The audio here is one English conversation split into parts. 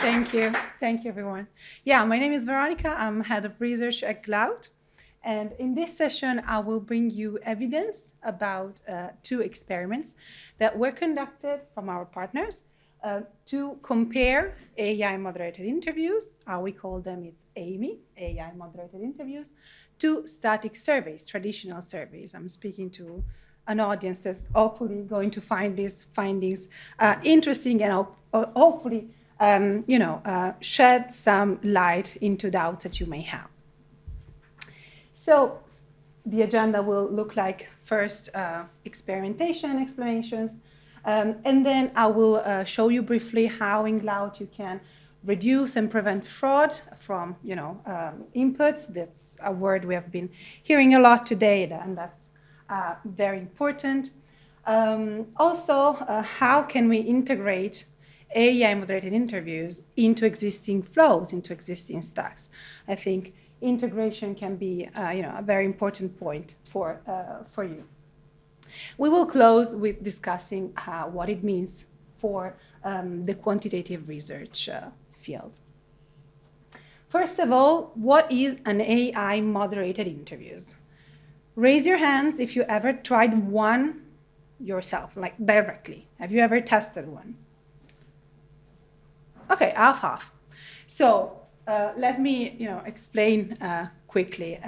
Thank you. Thank you, everyone. Yeah, my name is Veronica. I'm head of research at Glaut. And in this session, I will bring you evidence about two experiments that were conducted from our partners to compare AI moderated interviews, how we call them, it's AIMI, AI moderated interviews, to static surveys, traditional surveys. I'm speaking to an audience that's hopefully going to find these findings interesting and hopefully shed some light into doubts that you may have. So the agenda will look like first experimentation explanations, and then I will show you briefly how in Glaut you can reduce and prevent fraud from inputs. That's a word we have been hearing a lot today, and that's very important. Also, how can we integrate AI moderated interviews into existing flows, into existing stacks? I think integration can be a very important point for you. We will close with discussing what it means for the quantitative research field. First of all, what is an AI moderated interviews? Raise your hands if you ever tried one yourself, like directly. Have you ever tested one? Okay, half. So let me explain quickly.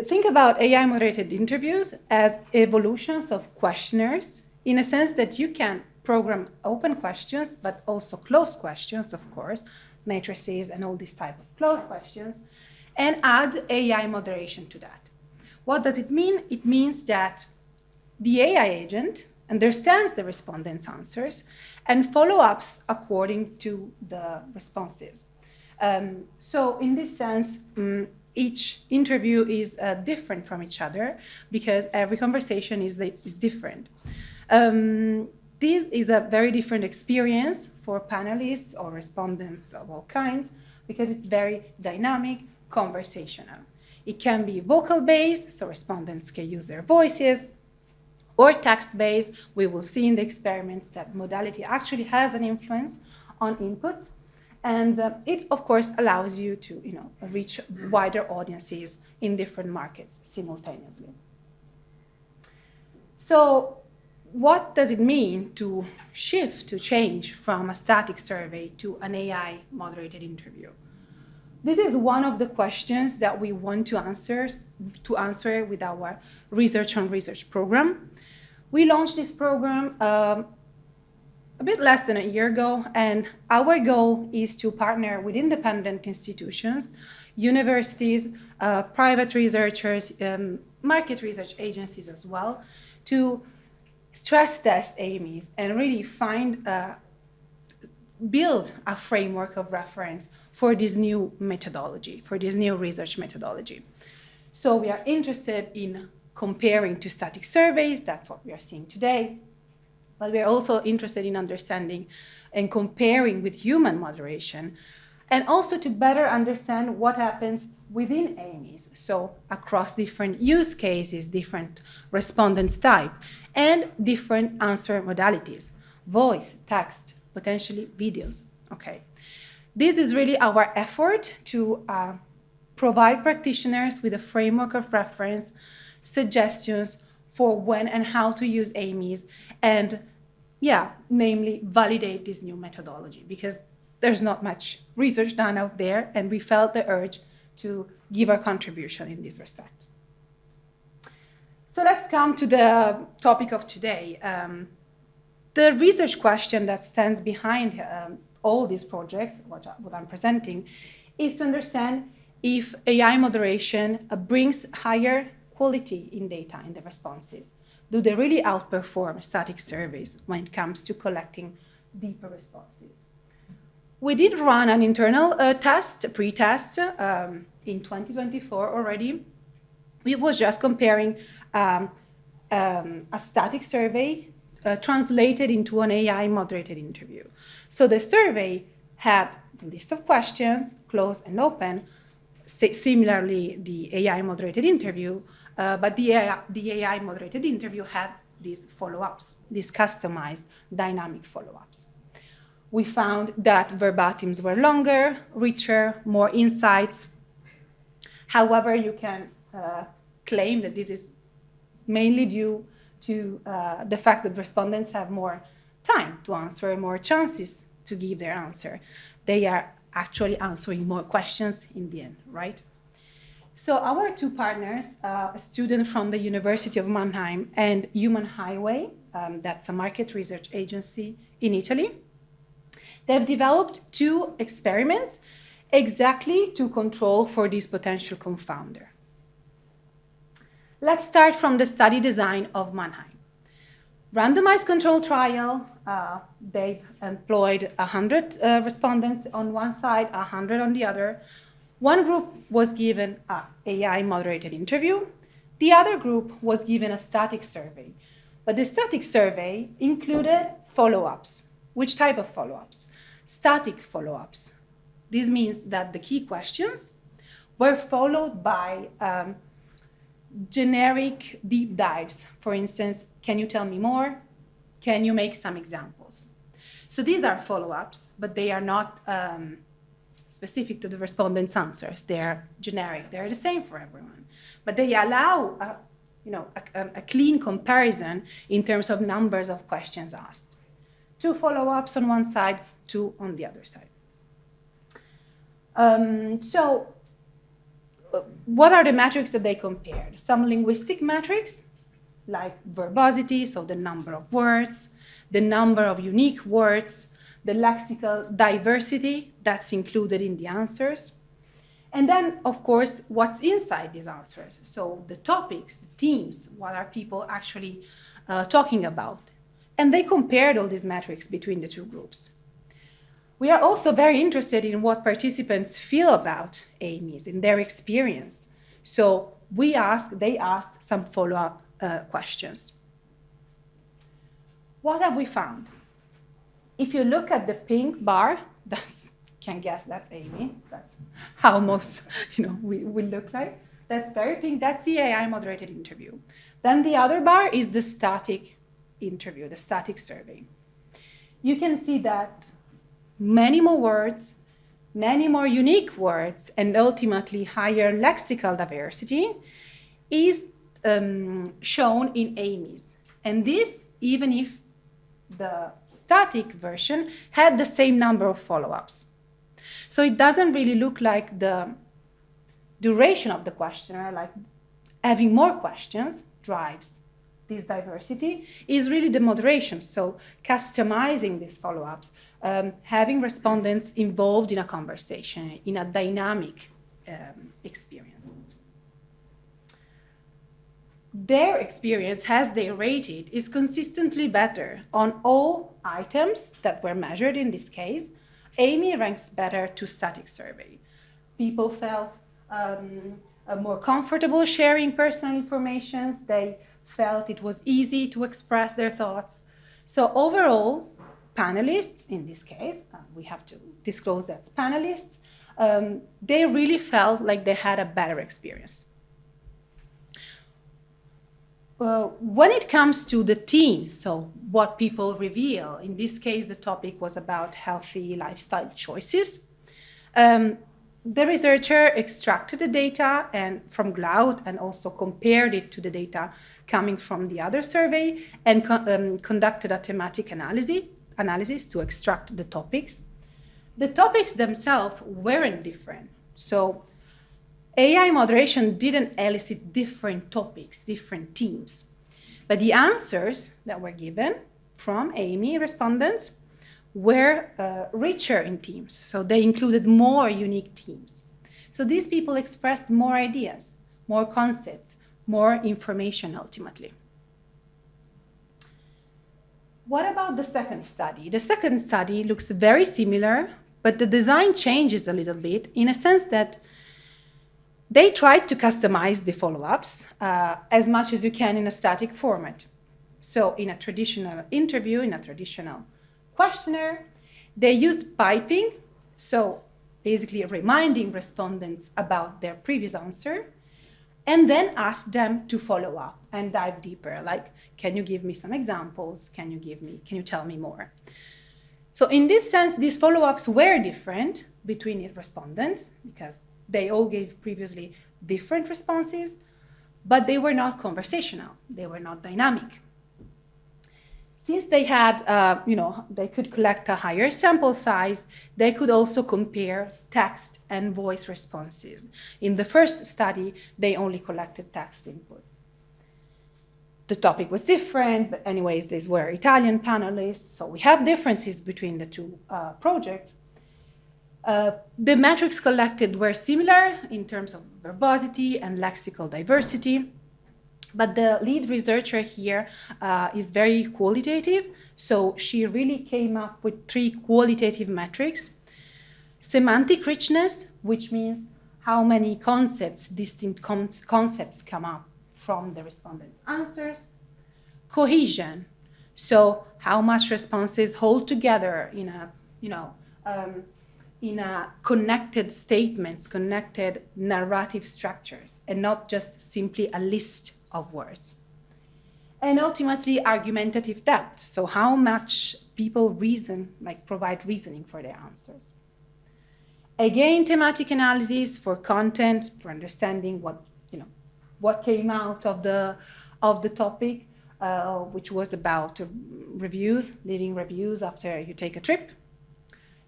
Think about AI moderated interviews as evolutions of questionnaires, in a sense that you can program open questions, but also closed questions, of course, matrices and all these type of closed questions, and add AI moderation to that. What does it mean? It means that the AI agent understands the respondents' answers and follow-ups according to the responses. So in this sense, each interview is different from each other because every conversation is different. This is a very different experience for panelists or respondents of all kinds because it's very dynamic, conversational. It can be vocal-based, so respondents can use their voices, or text-based. We will see in the experiments that modality actually has an influence on inputs. And it, of course, allows you to reach wider audiences in different markets simultaneously. So what does it mean to change from a static survey to an AI moderated interview? This is one of the questions that we want to answer with our Research on Research program. We launched this program a bit less than a year ago, and our goal is to partner with independent institutions, universities, private researchers, market research agencies as well, to stress test AIMIs and really build a framework of reference for this new methodology, for this new research methodology. So we are interested in comparing to static surveys, that's what we are seeing today, but we are also interested in understanding and comparing with human moderation, and also to better understand what happens within AIMIs, so across different use cases, different respondents type, and different answer modalities, voice, text, potentially videos, okay? This is really our effort to provide practitioners with a framework of reference, suggestions for when and how to use AIMIs, and namely validate this new methodology, because there's not much research done out there, and we felt the urge to give our contribution in this respect. So let's come to the topic of today. The research question that stands behind all these projects, what I'm presenting, is to understand if AI moderation brings higher quality in data in the responses. Do they really outperform static surveys when it comes to collecting deeper responses? We did run an internal pre-test in 2024 already. It was just comparing a static survey translated into an AI moderated interview. So the survey had the list of questions, closed and open. Similarly, the AI moderated interview, but the AI moderated interview had these follow-ups, these customized dynamic follow-ups. we found that verbatims were longer, richer, more insights. However, you can claim that this is mainly due to the fact that respondents have more time to answer, more chances to give their answer. They are actually answering more questions in the end, right? So our two partners, a student from the University of Mannheim and Human Highway, that's a market research agency in Italy, they've developed two experiments exactly to control for this potential confounder. Let's start from the study design of Mannheim. Randomized control trial, they've employed 100 respondents on one side, 100 on the other. One group was given an AI moderated interview. The other group was given a static survey. But the static survey included follow-ups. Which type of follow-ups? Static follow-ups. This means that the key questions were followed by generic deep dives. For instance, can you tell me more? Can you make some examples? So these are follow-ups, but they are not specific to the respondents' answers. They're generic. They're the same for everyone. But they allow a clean comparison in terms of numbers of questions asked. 2 follow-ups on one side, 2 on the other side. What are the metrics that they compared? Some linguistic metrics, like verbosity, so the number of words, the number of unique words, the lexical diversity that's included in the answers. And then, of course, what's inside these answers. So the topics, the themes, what are people actually talking about? And they compared all these metrics between the two groups. We are also very interested in what participants feel about AIMIs, in their experience. So they asked some follow-up questions. What have we found? If you look at the pink bar, can guess that's AIMI. That's how most we look like. That's very pink. That's the AI moderated interview. Then the other bar is the static interview, the static survey. You can see that many more words, many more unique words, and ultimately higher lexical diversity is shown in AIMIs. And this, even if the static version had the same number of follow-ups. So it doesn't really look like the duration of the questionnaire, like having more questions drives this diversity, is really the moderation. So customizing these follow-ups, having respondents involved in a conversation, in a dynamic experience. Their experience, as they rated, is consistently better on all items that were measured in this case. AIMI ranks better to static survey. People felt more comfortable sharing personal information. They felt it was easy to express their thoughts. So overall, panelists, in this case, we have to disclose that's panelists, they really felt like they had a better experience. When it comes to the themes, so what people reveal, in this case, the topic was about healthy lifestyle choices. The researcher extracted the data from Glaut and also compared it to the data coming from the other survey and conducted a thematic analysis to extract the topics. The topics themselves weren't different. So AI moderation didn't elicit different topics, different themes. But the answers that were given from AIMI respondents were richer in themes. So they included more unique themes. So these people expressed more ideas, more concepts, more information ultimately. What about the second study? The second study looks very similar, but the design changes a little bit in a sense that they tried to customize the follow-ups as much as you can in a static format. So in a traditional interview, in a traditional questionnaire, they used piping, so basically reminding respondents about their previous answer, and then asked them to follow up and dive deeper, like, can you give me some examples? Can you tell me more? So in this sense, these follow-ups were different between respondents because they all gave previously different responses, but they were not conversational. They were not dynamic. Since they had, they could collect a higher sample size, they could also compare text and voice responses. In the first study, they only collected text inputs. The topic was different, but anyways, these were Italian panelists, so we have differences between the two projects. The metrics collected were similar in terms of verbosity and lexical diversity, but the lead researcher here is very qualitative, so she really came up with 3 qualitative metrics. Semantic richness, which means how many concepts, distinct concepts come up from the respondents' answers. Cohesion, so how much responses hold together in a connected statements, connected narrative structures, and not just simply a list of words. And ultimately, argumentative depth, so how much people reason, provide reasoning for their answers. Again, thematic analysis for content, for understanding what came out of the topic, which was about reviews, leaving reviews after you take a trip,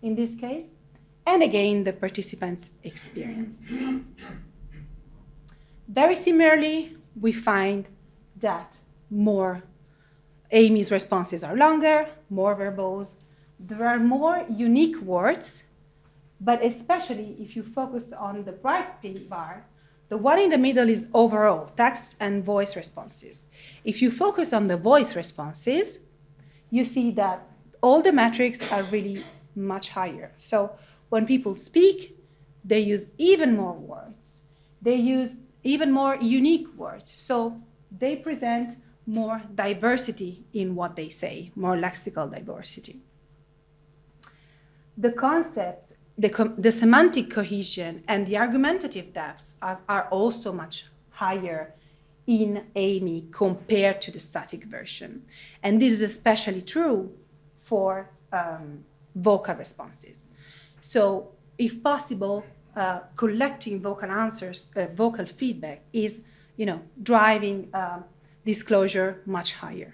in this case. And again, the participants' experience. Very similarly, we find that more AIMIs responses are longer, more verbose. There are more unique words, but especially if you focus on the bright pink bar, the one in the middle is overall text and voice responses. If you focus on the voice responses, you see that all the metrics are really much higher. So when people speak, they use even more words. They use even more unique words. So they present more diversity in what they say, more lexical diversity. The concepts, the semantic cohesion and the argumentative depths are also much higher in AIMI compared to the static version. And this is especially true for vocal responses. So if possible, collecting vocal answers, vocal feedback is, driving disclosure much higher.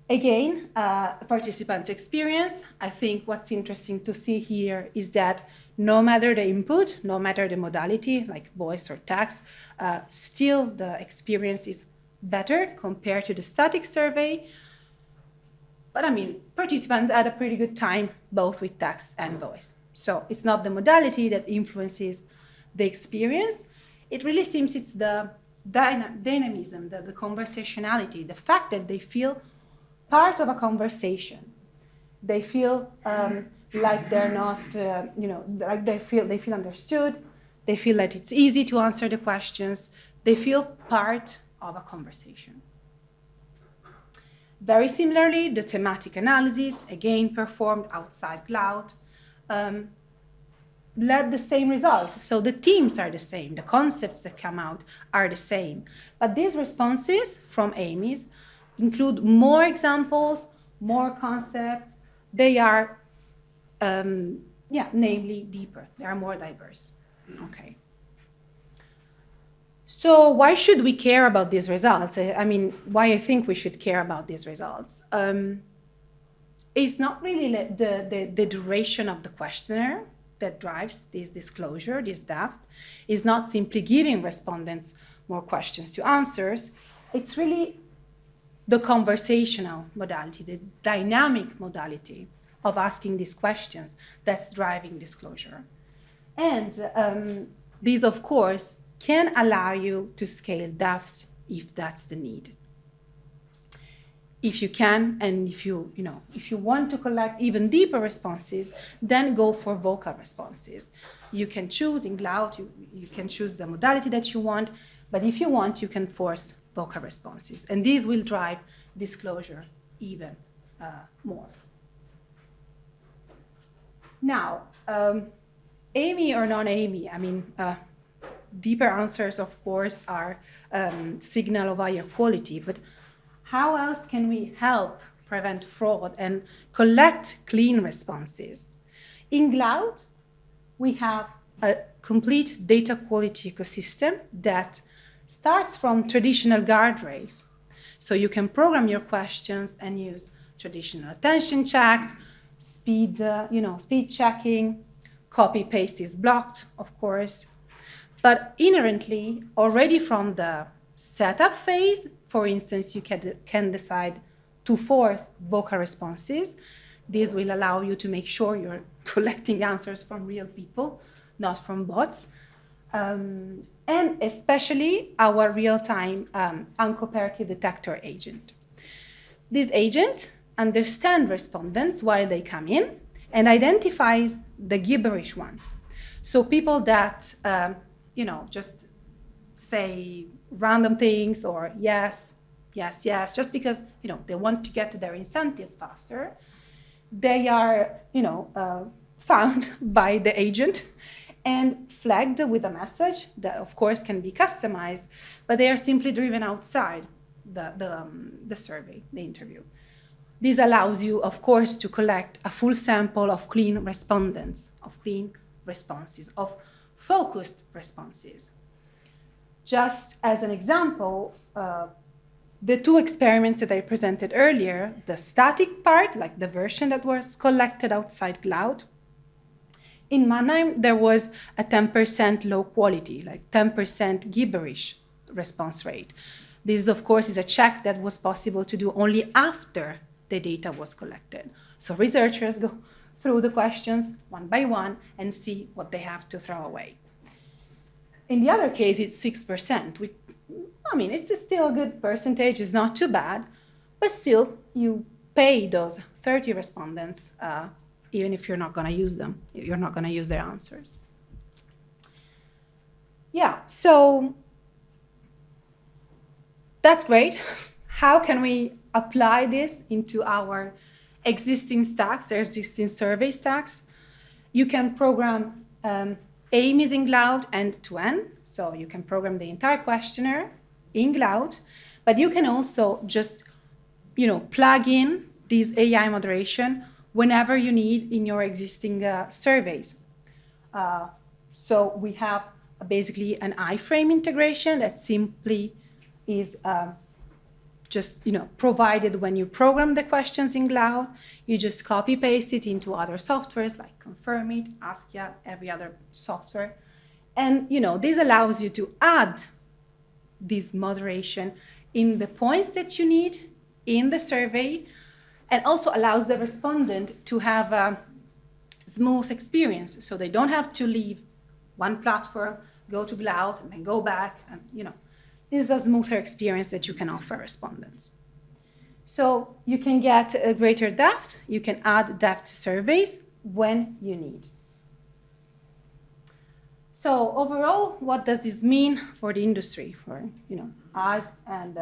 Again, participants' experience. I think what's interesting to see here is that no matter the input, no matter the modality, like voice or text, still the experience is better compared to the static survey. But participants had a pretty good time both with text and voice. So it's not the modality that influences the experience. It really seems it's the dynamism, the conversationality, the fact that they feel part of a conversation. They feel like they're not, like they feel understood. They feel that it's easy to answer the questions. They feel part of a conversation. Very similarly, the thematic analysis, again performed outside Glaut, led the same results. So the themes are the same, the concepts that come out are the same. But these responses from AIMIs include more examples, more concepts. They are, namely deeper. They are more diverse. Okay. So why should we care about these results? Why I think we should care about these results? It's not really the duration of the questionnaire that drives this disclosure, this depth. It's not simply giving respondents more questions to answers. It's really the conversational modality, the dynamic modality of asking these questions that's driving disclosure. And these, of course, can allow you to scale depth if that's the need. If you can, and if you want to collect even deeper responses, then go for vocal responses. You can choose in Glaut, you can choose the modality that you want, but if you want, you can force vocal responses. And these will drive disclosure even more. Now, AIMI or non-AIMI, deeper answers, of course, are signal of higher quality, but how else can we help prevent fraud, and collect clean responses. In Glaut, we have a complete data quality ecosystem that starts from traditional guardrails. So you can program your questions and use traditional attention checks, speed checking, copy paste is blocked, of course. But inherently, already from the setup phase, for instance, you can decide to force vocal responses. This will allow you to make sure you're collecting answers from real people, not from bots. And especially our real-time uncooperative detector agent. This agent understands respondents while they come in and identifies the gibberish ones. So people that, just say random things or yes, yes, yes, just because, they want to get to their incentive faster, they are, found by the agent and flagged with a message that, of course, can be customized, but they are simply driven outside the survey, the interview. This allows you, of course, to collect a full sample of clean respondents, of clean responses, of focused responses. Just as an example, the two experiments that I presented earlier, the static part, like the version that was collected outside Glaut, in Mannheim, there was a 10% low quality, like 10% gibberish response rate. This, of course, is a check that was possible to do only after the data was collected. So researchers go through the questions one by one and see what they have to throw away. In the other case, it's 6%. It's still a good percentage. It's not too bad, but still, you pay those 30 respondents even if you're not going to use them, you're not going to use their answers. Yeah, so that's great. How can we apply this into our existing stacks, our existing survey stacks? You can program AIMIs in Glaut end-to-end, so you can program the entire questionnaire in Glaut, but you can also just, plug in this AI moderation whenever you need in your existing surveys. So we have basically an iframe integration that simply is just provided when you program the questions in Glaut. You just copy paste it into other softwares like Confirmit, Askia, every other software. And this allows you to add this moderation in the points that you need in the survey, and also allows the respondent to have a smooth experience. So they don't have to leave one platform, go to Glaut, and then go back. And this is a smoother experience that you can offer respondents. So you can get a greater depth. You can add depth surveys when you need. So overall, what does this mean for the industry, for us and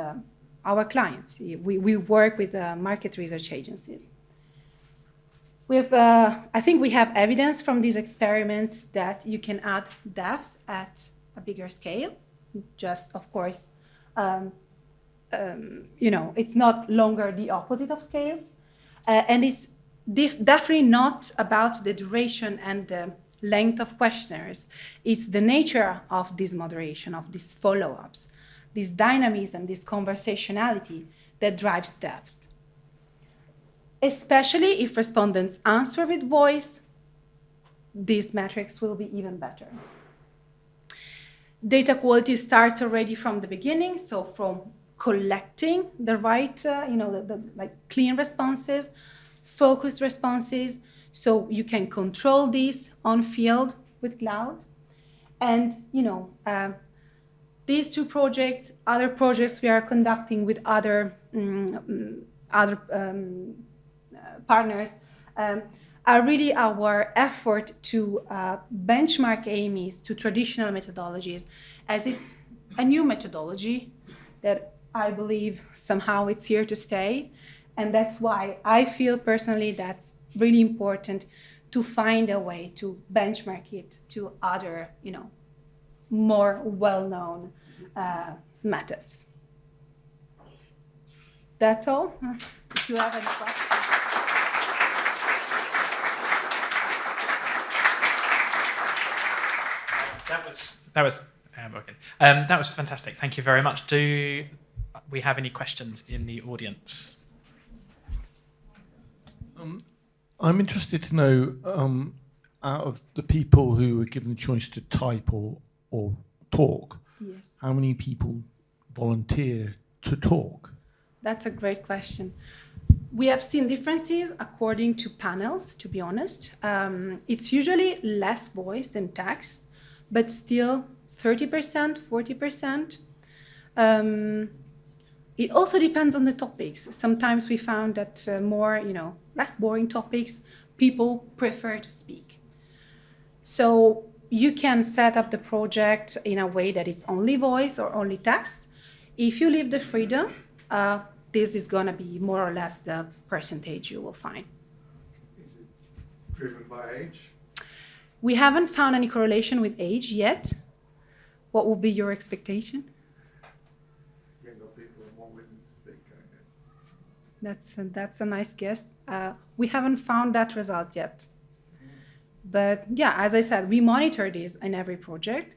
our clients? We work with market research agencies. I think we have evidence from these experiments that you can add depth at a bigger scale. Just, of course, it's not longer the opposite of scales. And it's definitely not about the duration and the length of questionnaires. It's the nature of this moderation, of these follow-ups, this dynamism, this conversationality that drives depth. Especially if respondents answer with voice, these metrics will be even better. Data quality starts already from the beginning, so from collecting the right, clean responses, focused responses, so you can control these on field with Glaut. And, these two projects, other projects we are conducting with other partners, are really our effort to benchmark AIMIs to traditional methodologies, as it's a new methodology that I believe somehow it's here to stay. And that's why I feel personally that's really important to find a way to benchmark it to other, more well-known methods. That's all. If you have any questions. That was fantastic. Thank you very much. Do we have any questions in the audience? I'm interested to know, out of the people who were given the choice to type or talk, Yes. how many people volunteer to talk? That's a great question. We have seen differences according to panels, to be honest. It's usually less voice than text, but still 30%, 40%. It also depends on the topics. Sometimes we found that more, less boring topics, people prefer to speak. So you can set up the project in a way that it's only voice or only text. If you leave the freedom, this is going to be more or less the percentage you will find. Is it driven by age? We haven't found any correlation with age yet. What would be your expectation? Younger people are more willing to speak, I guess. That's a nice guess. We haven't found that result yet. But yeah, as I said, we monitor this in every project.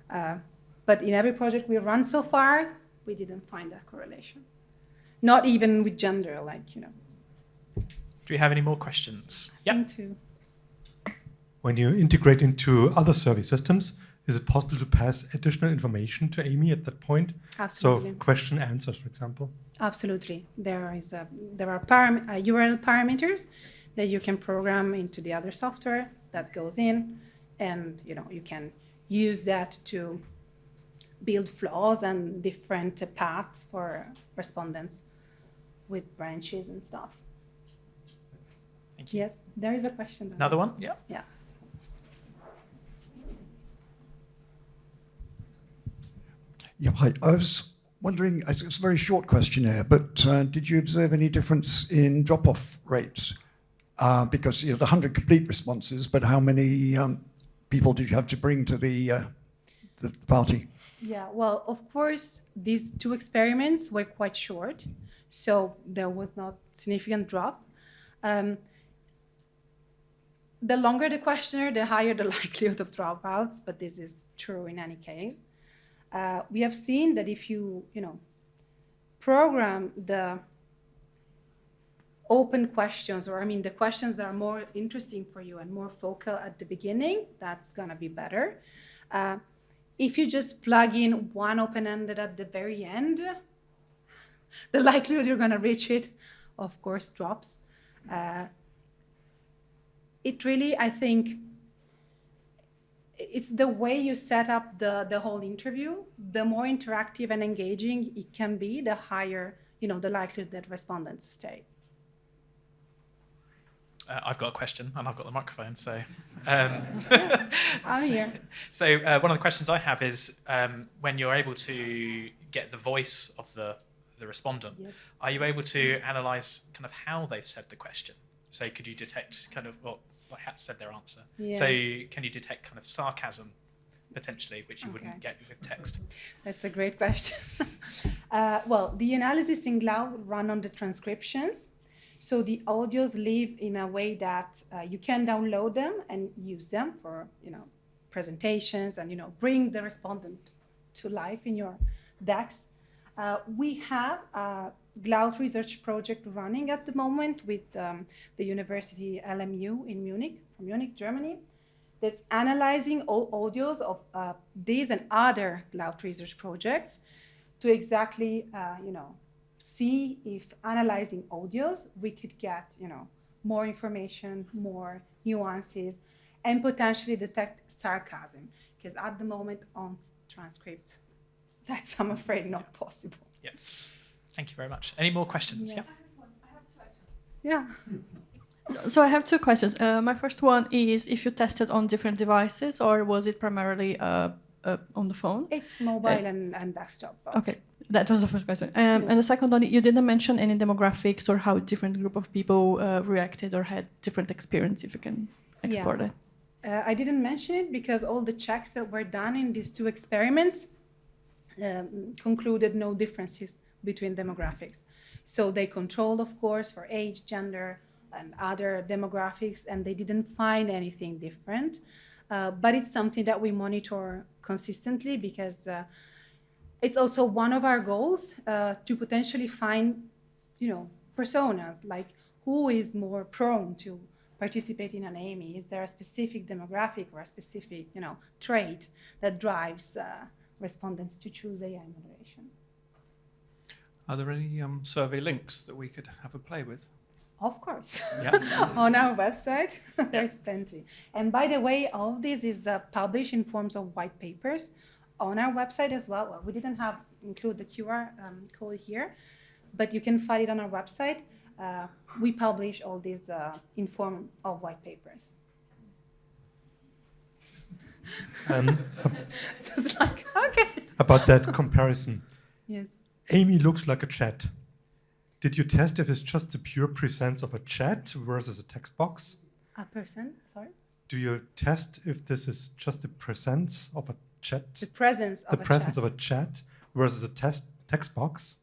But in every project we run so far, we didn't find that correlation. Not even with gender, Do we have any more questions? Yeah. Into When you integrate into other survey systems, is it possible to pass additional information to AIMI at that point? Absolutely. So question answers, for example? Absolutely. There are URL parameters that you can program into the other software that goes in, and you can use that to build flows and different paths for respondents with branches and stuff. Thank you. Yes, there is a question. Another one? Yeah. Yeah. Yeah, hi. I was wondering, it's a very short questionnaire, but did you observe any difference in drop-off rates? Because the 100 complete responses, but how many people did you have to bring to the party? Yeah, well, of course, these two experiments were quite short, so there was not significant drop. The longer the questionnaire, the higher the likelihood of dropouts, but this is true in any case. We have seen that if you, program the open questions, or the questions that are more interesting for you and more focal at the beginning, that's gonna be better. If you just plug in one open-ended at the very end, the likelihood you're gonna reach it, of course, drops. It really, I think, it's the way you set up the whole interview. The more interactive and engaging it can be, the higher, the likelihood that respondents stay. I've got a question, and I've got the microphone, so... I'm here. So one of the questions I have is, when you're able to get the voice of the respondent, Yes. are you able to analyse kind of how they've said the question? So could you detect kind of how said their answer? Yeah. So can you detect kind of sarcasm, potentially, which you wouldn't get with text? That's a great question. Well, the analysis in Glaut run on the transcriptions. So the audios live in a way that you can download them and use them for, presentations and, bring the respondent to life in your decks. We have a Glaut research project running at the moment with the University LMU in Munich, from Munich, Germany, that's analyzing all audios of these and other Glaut research projects to exactly, see if analyzing audios, we could get, more information, more nuances, and potentially detect sarcasm. Because at the moment on transcripts, that's, I'm afraid, not possible. Yeah. Thank you very much. Any more questions? Yes. Yeah. Yeah. So I have two questions. My first one is if you tested on different devices, or was it primarily on the phone? It's mobile and desktop. Both. Okay, that was the first question. And the second one, you didn't mention any demographics or how different group of people reacted or had different experience, if you can explore that. I didn't mention it because all the checks that were done in these two experiments concluded no differences between demographics. So they controlled, of course, for age, gender, and other demographics, and they didn't find anything different. But it's something that we monitor consistently because it's also one of our goals to potentially find, personas, like who is more prone to participate in an AIMI. Is there a specific demographic or a specific, trait that drives respondents to choose AI moderation? Are there any survey links that we could have a play with? Of course. Yeah. On our website, there's plenty. And by the way, all of this is published in forms of white papers on our website as well. Well, we didn't include the QR code here, but you can find it on our website. We publish all these in form of white papers. Just like, okay. About that comparison. Yes. AIMI looks like a chat. Did you test if it's just the pure presence of a chat versus a text box? A person, sorry? Do you test if this is just the presence of a chat? The presence of of a chat versus a text box?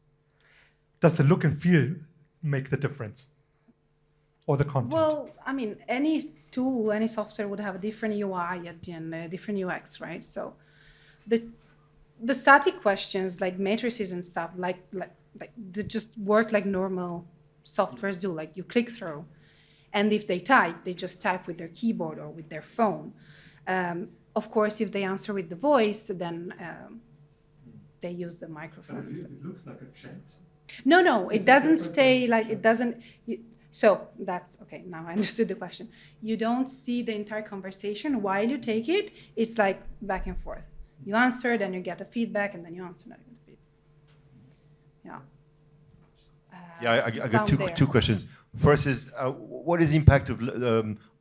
Does the look and feel make the difference? Or the content? Well, I mean, any tool, any software would have a different UI at the end, a different UX, right? So the static questions like matrices and stuff, like they just work like normal softwares do, like you click through. And if they type, they just type with their keyboard or with their phone. Of course, if they answer with the voice, then they use the microphone. It looks like a chat. No, it doesn't stay like, it doesn't. So that's, okay, now I understood the question. You don't see the entire conversation while you take it. It's like back and forth. You answer, then you get the feedback, and then you answer, then you get the feedback. Yeah. I got two questions. First is, what is the impact of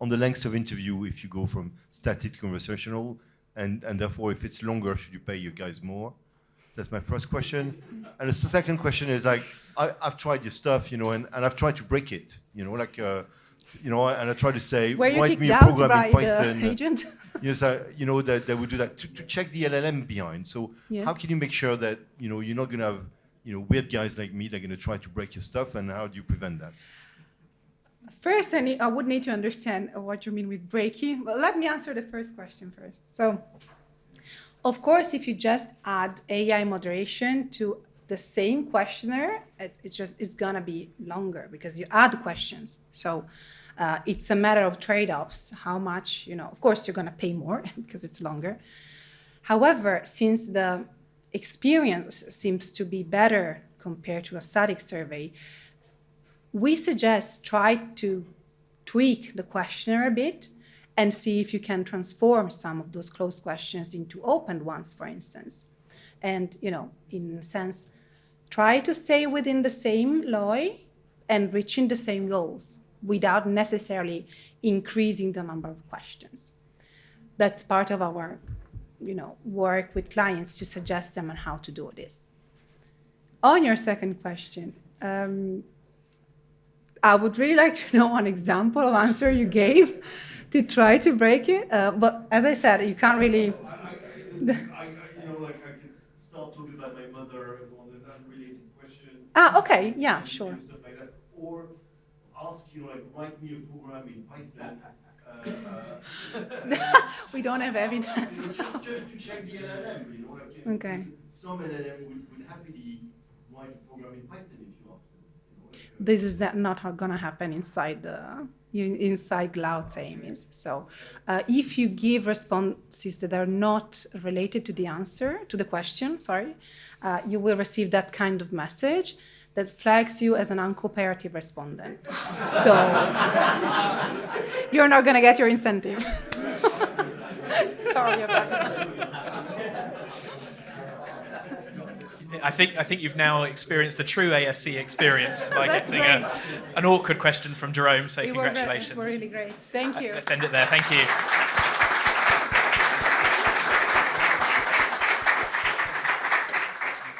on the length of interview if you go from static to conversational, and therefore if it's longer, should you pay your guys more? That's my first question. And the second question is like, I've tried your stuff, and I've tried to break it, and I try to say, write me a program in Python. Agent? Yes, that they would do that to check the LLM behind. So Yes. how can you make sure that you're not going to have weird guys like me that are going to try to break your stuff, and how do you prevent that? First, I would need to understand what you mean with breaking. Well, let me answer the first question first. So, of course, if you just add AI moderation to the same questionnaire, it's gonna be longer because you add questions. So it's a matter of trade-offs. How much, of course, you're gonna pay more because it's longer. However, since the experience seems to be better compared to a static survey, we suggest try to tweak the questionnaire a bit and see if you can transform some of those closed questions into open ones, for instance. And, in a sense, try to stay within the same LOI and reaching the same goals without necessarily increasing the number of questions. That's part of our, work with clients to suggest them on how to do this. On your second question, I would really like to know an example of answer you gave to try to break it. But as I said, you can't really. I can start talking about my mother on an unrelated question. Okay, yeah, sure. Stuff like that. Or ask, write me a program in Python. We don't have evidence. Just to check the LLM, Okay. Some LLM would happily write a program in Python if you ask them. This is not going to happen inside Glaut's AIMIs. So if you give responses that are not related to the answer, to the question, you will receive that kind of message that flags you as an uncooperative respondent. So you're not going to get your incentive. Sorry about that. I think you've now experienced the true ASC experience by That's getting great. An awkward question from Jerome, so You congratulations. were really great. Thank you. Let's end it there. Thank you.